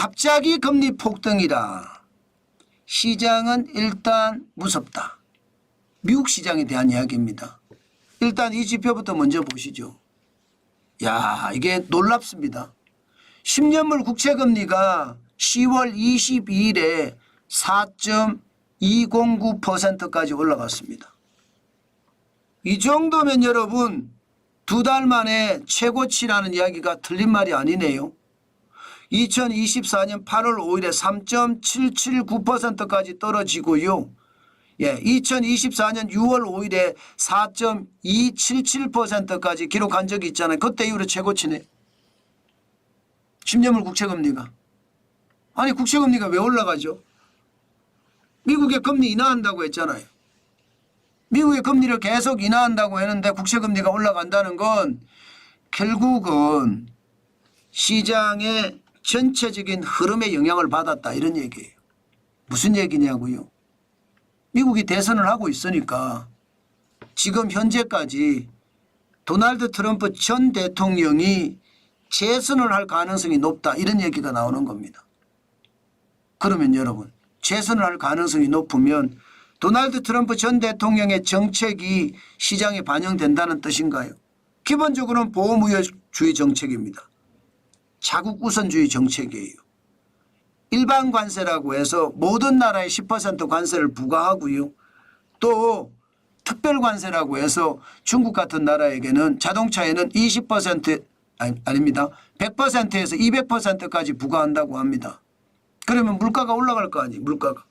갑자기 금리 폭등이라 시장은 일단 무섭다. 미국 시장에 대한 이야기입니다. 일단 이 지표부터 먼저 보시죠. 야, 이게 놀랍습니다. 10년물 국채금리가 10월 22일에 4.209%까지 올라갔습니다. 이 정도면 여러분 두 달 만에 최고치라는 이야기가 틀린 말이 아니네요. 2024년 8월 5일에 3.779%까지 떨어지고요. 예, 2024년 6월 5일에 4.277%까지 기록한 적이 있잖아요. 그때 이후로 최고치네. 10년물 국채금리가. 아니 국채금리가 왜 올라가죠? 미국의 금리 인하한다고 했잖아요. 미국의 금리를 계속 인하한다고 했는데 국채금리가 올라간다는 건 결국은 시장의 전체적인 흐름에 영향을 받았다 이런 얘기예요. 무슨 얘기냐고요? 미국이 대선을 하고 있으니까 지금 현재까지 도널드 트럼프 전 대통령이 재선을 할 가능성이 높다 이런 얘기가 나오는 겁니다. 그러면 여러분 재선을 할 가능성이 높으면 도널드 트럼프 전 대통령의 정책이 시장에 반영된다는 뜻인가요? 기본적으로는 보호무역주의 정책입니다. 자국 우선주의 정책이에요. 일반 관세라고 해서 모든 나라에 10% 관세를 부과하고요. 또 특별 관세라고 해서 중국 같은 나라에게는 자동차에는 20% 아닙니다. 100%에서 200%까지 부과한다고 합니다. 그러면 물가가 올라갈 거 아니에요. 물가가.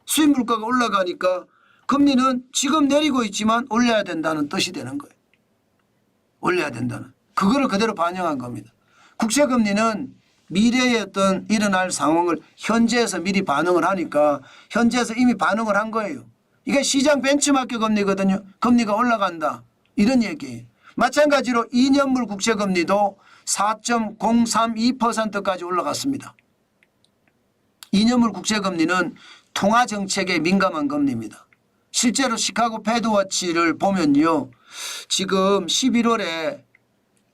수입 물가가 올라가니까 금리는 지금 내리고 있지만 올려야 된다는 뜻이 되는 거예요. 올려야 된다는. 그거를 그대로 반영한 겁니다. 국채금리는 미래의 어떤 일어날 상황을 현재에서 미리 반응을 하니까 현재에서 이미 반응을 한 거예요. 이게 시장 벤치마크 금리거든요. 금리가 올라간다. 이런 얘기예요. 마찬가지로 2년물 국채금리도 4.032%까지 올라갔습니다. 2년물 국채금리는 통화정책에 민감한 금리입니다. 실제로 시카고 패드워치를 보면요. 지금 11월에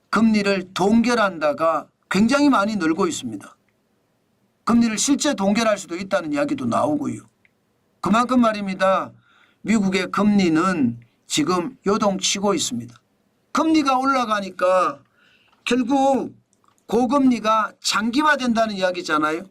금리를 동결한다가 굉장히 많이 늘고 있습니다. 금리를 실제 동결할 수도 있다는 이야기도 나오고요. 그만큼 말입니다. 미국의 금리는 지금 요동치고 있습니다. 금리가 올라가니까 결국 고금리가 장기화된다는 이야기잖아요.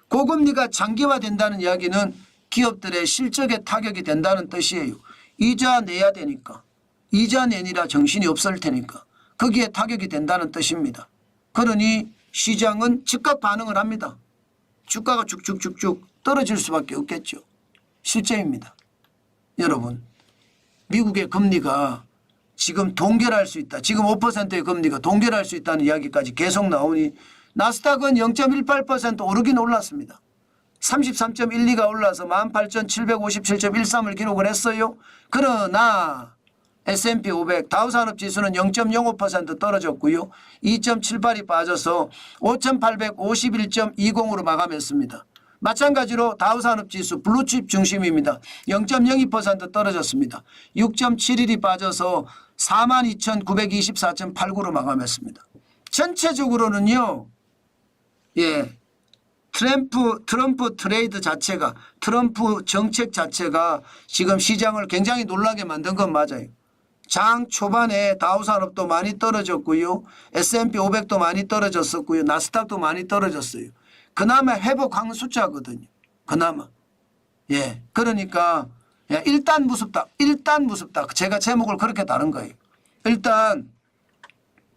고금리가 장기화된다는 이야기는 기업들의 실적에 타격이 된다는 뜻이에요. 이자 내야 되니까. 이자 내니라 정신이 없을 테니까. 거기에 타격이 된다는 뜻입니다. 그러니 시장은 즉각 반응을 합니다. 주가가 쭉쭉쭉쭉 떨어질 수밖에 없겠죠. 실제입니다. 여러분 미국의 금리가 지금 동결할 수 있다. 지금 5%의 금리가 동결할 수 있다는 이야기까지 계속 나오니 나스닥은 0.18% 오르긴 올랐습니다. 33.12가 올라서 18,757.13을 기록을 했어요. 그러나 S&P 500 다우산업지수는 0.05% 떨어졌고요. 2.78이 빠져서 5,851.20으로 마감했습니다. 마찬가지로 다우산업지수 블루칩 중심입니다. 0.02% 떨어졌습니다. 6.71이 빠져서 42,924.89로 마감했습니다. 전체적으로는요. 예, 트럼프 트레이드 자체가 트럼프 정책 자체가 지금 시장을 굉장히 놀라게 만든 건 맞아요. 장 초반에 다우산업도 많이 떨어졌고요. S&P 500도 많이 떨어졌었고요. 나스닥도 많이 떨어졌어요. 그나마 회복한 숫자거든요. 그나마. 예. 그러니까 일단 무섭다. 일단 무섭다. 제가 제목을 그렇게 다른 거예요. 일단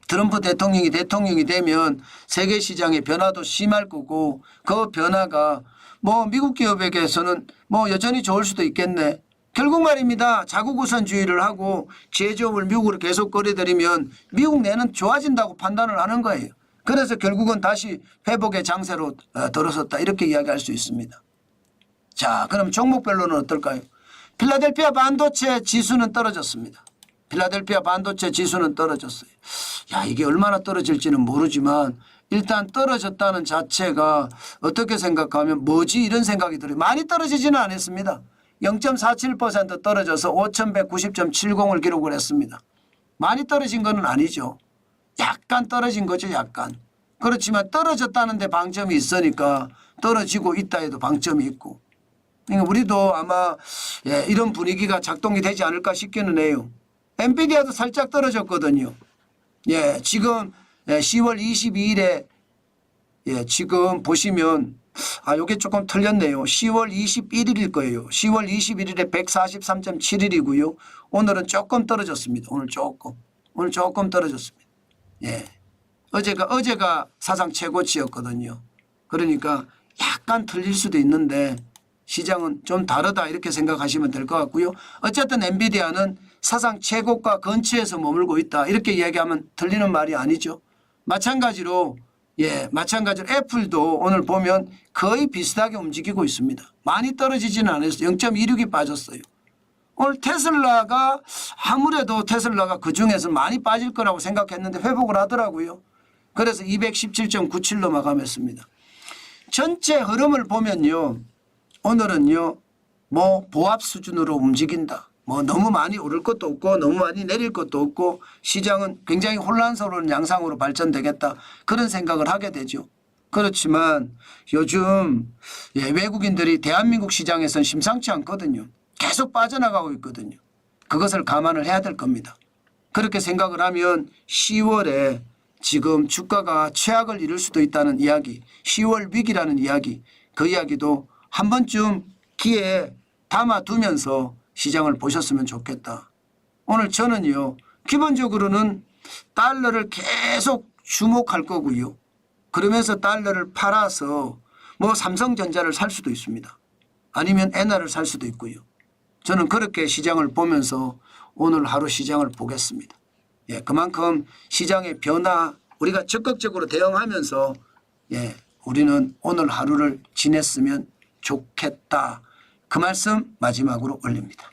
트럼프 대통령이 되면 세계 시장의 변화도 심할 거고 그 변화가 뭐 미국 기업에게서는 뭐 여전히 좋을 수도 있겠네. 결국 말입니다. 자국 우선주의를 하고 제조업을 미국으로 계속 끌어들이면 미국 내는 좋아진다고 판단을 하는 거예요. 그래서 결국은 다시 회복의 장세로 들어섰다 이렇게 이야기할 수 있습니다. 자, 그럼 종목별로는 어떨까요? 필라델피아 반도체 지수는 떨어졌습니다. 필라델피아 반도체 지수는 떨어졌어요. 야, 이게 얼마나 떨어질지는 모르지만 일단 떨어졌다는 자체가 어떻게 생각하면 뭐지 이런 생각이 들어요. 많이 떨어지지는 않았습니다. 0.47% 떨어져서 5,190.70을 기록을 했습니다. 많이 떨어진 건 아니죠. 약간 떨어진 거죠. 약간. 그렇지만 떨어졌다는 데 방점이 있으니까 떨어지고 있다 해도 방점이 있고. 그러니까 우리도 아마 이런 분위기가 작동이 되지 않을까 싶기는 해요. 엔비디아도 살짝 떨어졌거든요. 지금 10월 22일에 지금 보시면 요게 조금 틀렸네요. 10월 21일일 거예요. 10월 21일에 143.71이고요. 오늘은 조금 떨어졌습니다. 오늘 조금 떨어졌습니다. 어제가 사상 최고치였거든요. 그러니까 약간 틀릴 수도 있는데 시장은 좀 다르다 이렇게 생각하시면 될 것 같고요. 어쨌든 엔비디아는 사상 최고가 근처에서 머물고 있다 이렇게 이야기하면 틀리는 말이 아니죠. 마찬가지로 애플도 오늘 보면 거의 비슷하게 움직이고 있습니다. 많이 떨어지지는 않았어요. 0.26이 빠졌어요. 오늘 테슬라가 아무래도 그중에서 많이 빠질 거라고 생각했는데 회복을 하더라고요. 그래서 217.97로 마감했습니다. 전체 흐름을 보면요. 오늘은요. 보합 수준으로 움직인다. 너무 많이 오를 것도 없고 너무 많이 내릴 것도 없고 시장은 굉장히 혼란스러운 양상으로 발전되겠다. 그런 생각을 하게 되죠. 그렇지만 요즘 외국인들이 대한민국 시장에선 심상치 않거든요. 계속 빠져나가고 있거든요. 그것을 감안을 해야 될 겁니다. 그렇게 생각을 하면 10월에 지금 주가가 최악을 이룰 수도 있다는 이야기, 10월 위기라는 이야기, 그 이야기도 한 번쯤 귀에 담아두면서 시장을 보셨으면 좋겠다. 오늘 저는요. 기본적으로는 달러를 계속 주목할 거고요. 그러면서 달러를 팔아서 삼성전자를 살 수도 있습니다. 아니면 엔화를 살 수도 있고요. 저는 그렇게 시장을 보면서 오늘 하루 시장을 보겠습니다. 그만큼 시장의 변화 우리가 적극적으로 대응하면서 우리는 오늘 하루를 지냈으면 좋겠다. 그 말씀 마지막으로 올립니다.